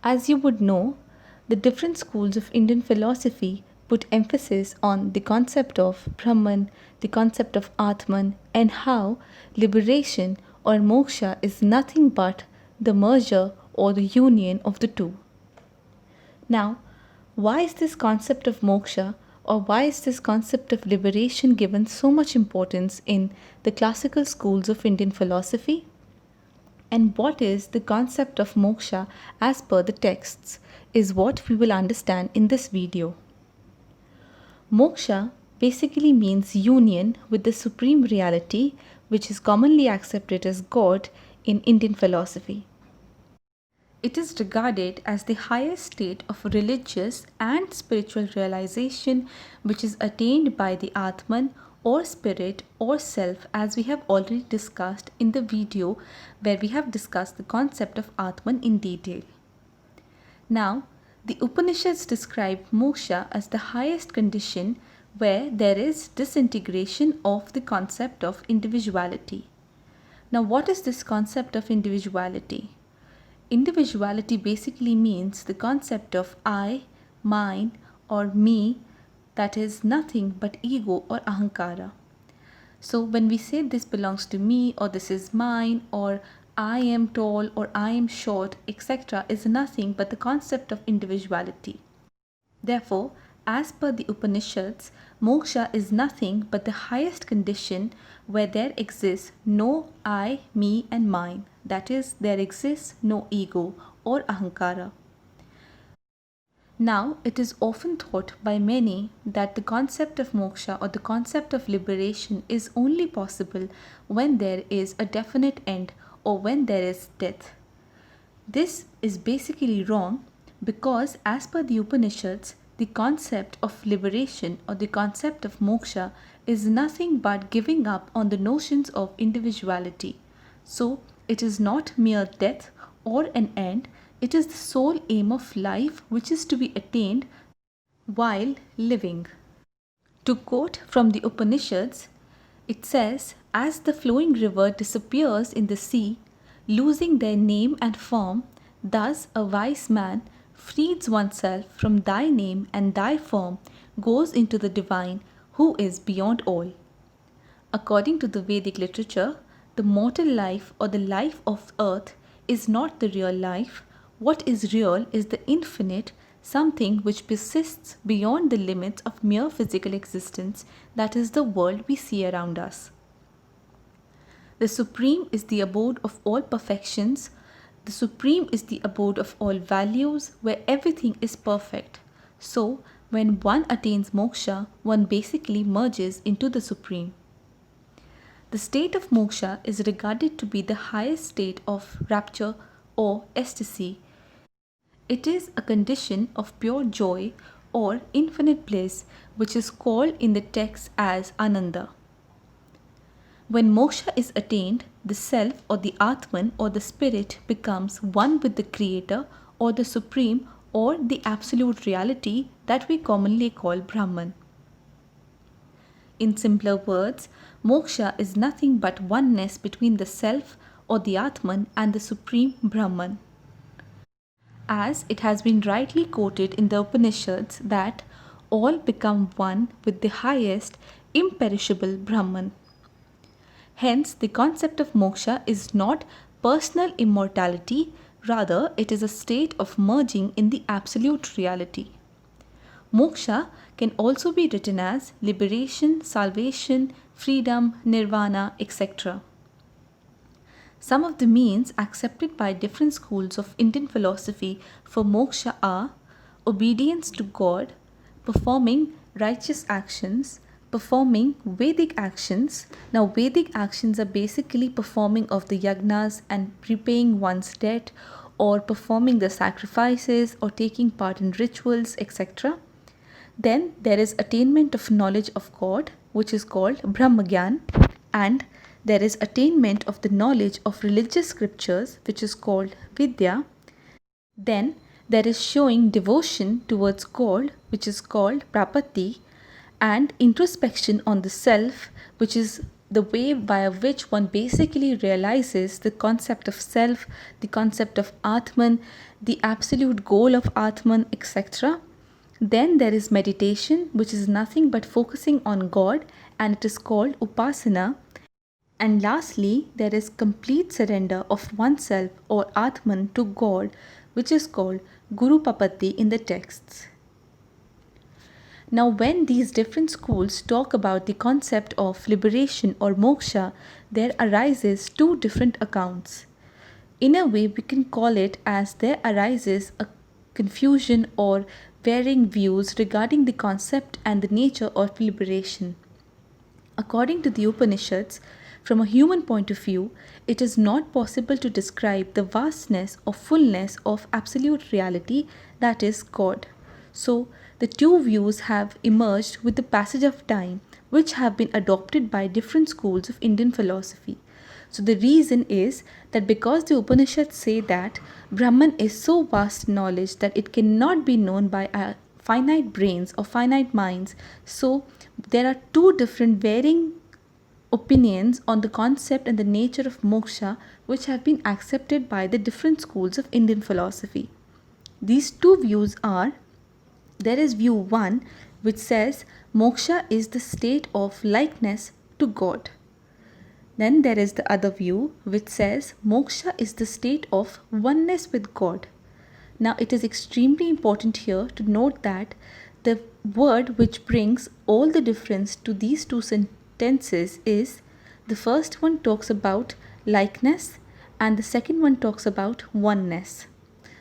As you would know, the different schools of Indian philosophy put emphasis on the concept of Brahman, the concept of Atman, and how liberation or moksha is nothing but the merger or the union of the two. Now, why is this concept of moksha or why is this concept of liberation given so much importance in the classical schools of Indian philosophy? And what is the concept of moksha as per the texts is what we will understand in this video. Moksha basically means union with the supreme reality, which is commonly accepted as God in Indian philosophy. It is regarded as the highest state of religious and spiritual realization which is attained by the Atman or spirit or self, as we have already discussed in the video where we have discussed the concept of Atman in detail. Now, the Upanishads describe moksha as the highest condition where there is disintegration of the concept of individuality. Now, what is this concept of individuality? Individuality basically means the concept of I, mine, or me, that is nothing but ego or ahamkara. So when we say this belongs to me or this is mine or I am tall or I am short, etc., is nothing but the concept of individuality. Therefore, as per the Upanishads, moksha is nothing but the highest condition where there exists no I, me, and mine. That is, there exists no ego or ahamkara. Now, it is often thought by many that the concept of moksha or the concept of liberation is only possible when there is a definite end or when there is death. This is basically wrong because, as per the Upanishads, the concept of liberation or the concept of moksha is nothing but giving up on the notions of individuality. So, it is not mere death or an end. It is the sole aim of life which is to be attained while living. To quote from the Upanishads, it says, "As the flowing river disappears in the sea, losing their name and form, thus a wise man frees oneself from thy name and thy form, goes into the divine, who is beyond all." According to the Vedic literature, the mortal life or the life of earth is not the real life. What is real is the infinite, something which persists beyond the limits of mere physical existence, that is the world we see around us. The Supreme is the abode of all perfections. The Supreme is the abode of all values, where everything is perfect. So, when one attains moksha, one basically merges into the Supreme. The state of moksha is regarded to be the highest state of rapture or ecstasy. It is a condition of pure joy or infinite bliss, which is called in the text as Ananda. When moksha is attained, the self or the Atman or the spirit becomes one with the Creator or the Supreme or the absolute reality that we commonly call Brahman. In simpler words, moksha is nothing but oneness between the self or the Atman and the Supreme Brahman. As it has been rightly quoted in the Upanishads that all become one with the highest imperishable Brahman. Hence, the concept of moksha is not personal immortality, rather, it is a state of merging in the absolute reality. Moksha can also be written as liberation, salvation, freedom, nirvana, etc. Some of the means accepted by different schools of Indian philosophy for moksha are obedience to God, performing righteous actions, performing Vedic actions. Now, Vedic actions are basically performing of the yagnas and repaying one's debt, or performing the sacrifices, or taking part in rituals, etc. Then there is attainment of knowledge of God, which is called Brahmagyan, and there is attainment of the knowledge of religious scriptures, which is called Vidya. Then there is showing devotion towards God, which is called Prapatti, and introspection on the self, which is the way by which one basically realizes the concept of self, the concept of Atman, the absolute goal of Atman, etc. Then there is meditation, which is nothing but focusing on God, and it is called Upasana. And lastly, there is complete surrender of oneself or Atman to God, which is called Guru Papati in the texts. Now, when these different schools talk about the concept of liberation or moksha, there arises two different accounts. In a way, we can call it as there arises a confusion or varying views regarding the concept and the nature of liberation. According to the Upanishads, from a human point of view, it is not possible to describe the vastness or fullness of absolute reality, that is, God. So, the two views have emerged with the passage of time, which have been adopted by different schools of Indian philosophy. So, the reason is that because the Upanishads say that Brahman is so vast knowledge that it cannot be known by finite brains or finite minds, so there are two different varying opinions on the concept and the nature of moksha which have been accepted by the different schools of Indian philosophy. These two views are, there is view 1 which says moksha is the state of likeness to God. Then there is the other view which says moksha is the state of oneness with God. Now it is extremely important here to note that the word which brings all the difference to these two sentences is, the first one talks about likeness and the second one talks about oneness.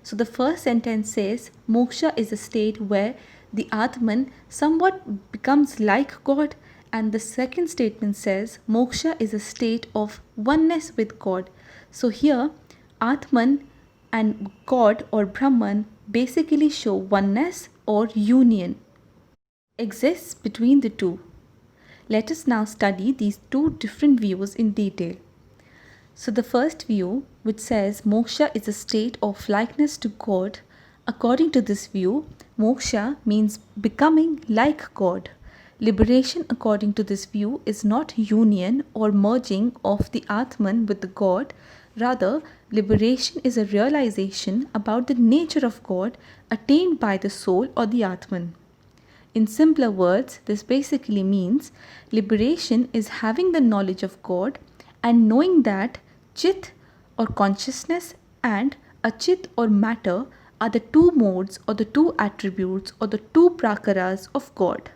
So the first sentence says moksha is a state where the Atman somewhat becomes like God, and the second statement says moksha is a state of oneness with God. So here Atman and God or Brahman basically show oneness or union exists between the two. Let us now study these two different views in detail. So the first view, which says moksha is a state of likeness to God, according to this view, moksha means becoming like God. Liberation, according to this view, is not union or merging of the Atman with the God. Rather, liberation is a realization about the nature of God attained by the soul or the Atman. In simpler words, this basically means liberation is having the knowledge of God and knowing that Chit or consciousness and Achit or matter are the two modes or the two attributes or the two prakaras of God.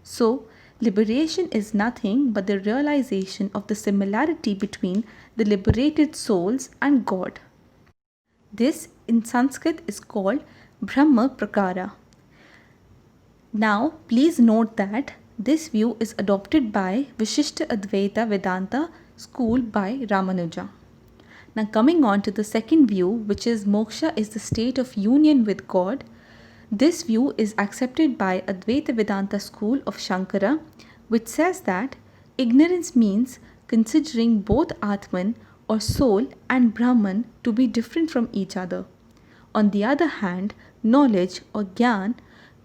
So, liberation is nothing but the realization of the similarity between the liberated souls and God. This in Sanskrit is called Brahma Prakara. Now, please note that this view is adopted by Vishishta Advaita Vedanta school by Ramanuja. Now, coming on to the second view, which is moksha is the state of union with God. This view is accepted by Advaita Vedanta school of Shankara, which says that ignorance means considering both Atman or soul and Brahman to be different from each other. On the other hand, knowledge or jnana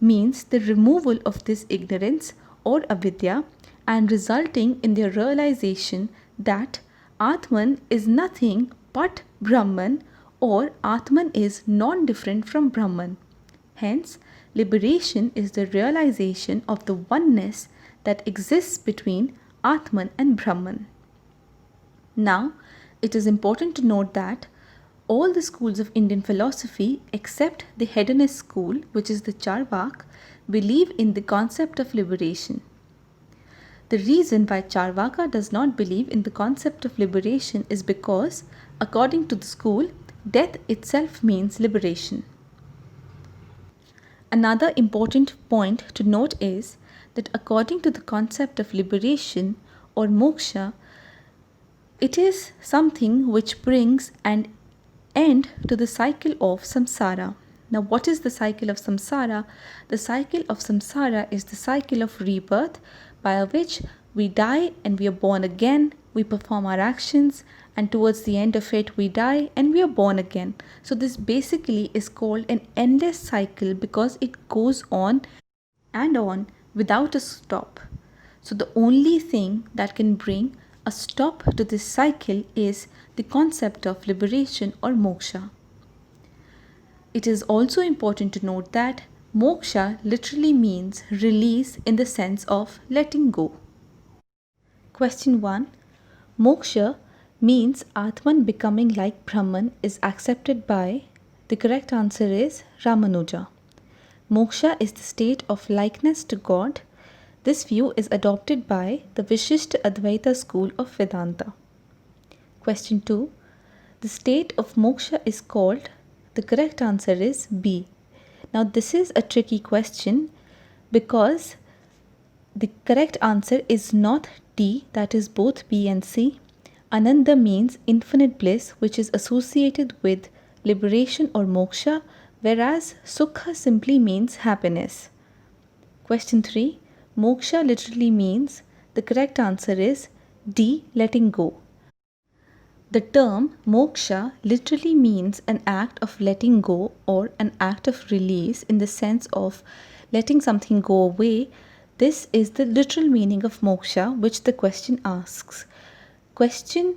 means the removal of this ignorance or avidya and resulting in the realization that Atman is nothing but Brahman or Atman is non-different from Brahman. Hence, liberation is the realization of the oneness that exists between Atman and Brahman. Now, it is important to note that all the schools of Indian philosophy except the hedonist school, which is the Charvak, believe in the concept of liberation. The reason why Charvaka does not believe in the concept of liberation is because, according to the school, death itself means liberation. Another important point to note is that according to the concept of liberation or moksha, it is something which brings an end to the cycle of samsara. Now, what is the cycle of samsara? The cycle of samsara is the cycle of rebirth by which we die and we are born again, we perform our actions, and towards the end of it we die and we are born again. So this basically is called an endless cycle because it goes on and on without a stop. So the only thing that can bring a stop to this cycle is the concept of liberation or moksha. It is also important to note that moksha literally means release in the sense of letting go. Question 1. Moksha means Atman becoming like Brahman is accepted by? The correct answer is Ramanuja. Moksha is the state of likeness to God. This view is adopted by the Vishishta Advaita school of Vedanta. Question 2. The state of moksha is called? The correct answer is B. Now this is a tricky question because the correct answer is not D, that is both B and C. Ananda means infinite bliss, which is associated with liberation or moksha, whereas Sukha simply means happiness. Question 3. Moksha literally means? The correct answer is D, letting go. The term moksha literally means an act of letting go or an act of release in the sense of letting something go away. This is the literal meaning of moksha which the question asks. Question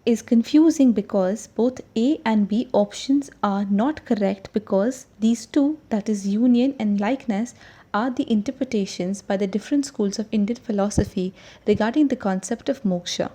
is confusing because both A and B options are not correct because these two, that is union and likeness, are the interpretations by the different schools of Indian philosophy regarding the concept of moksha.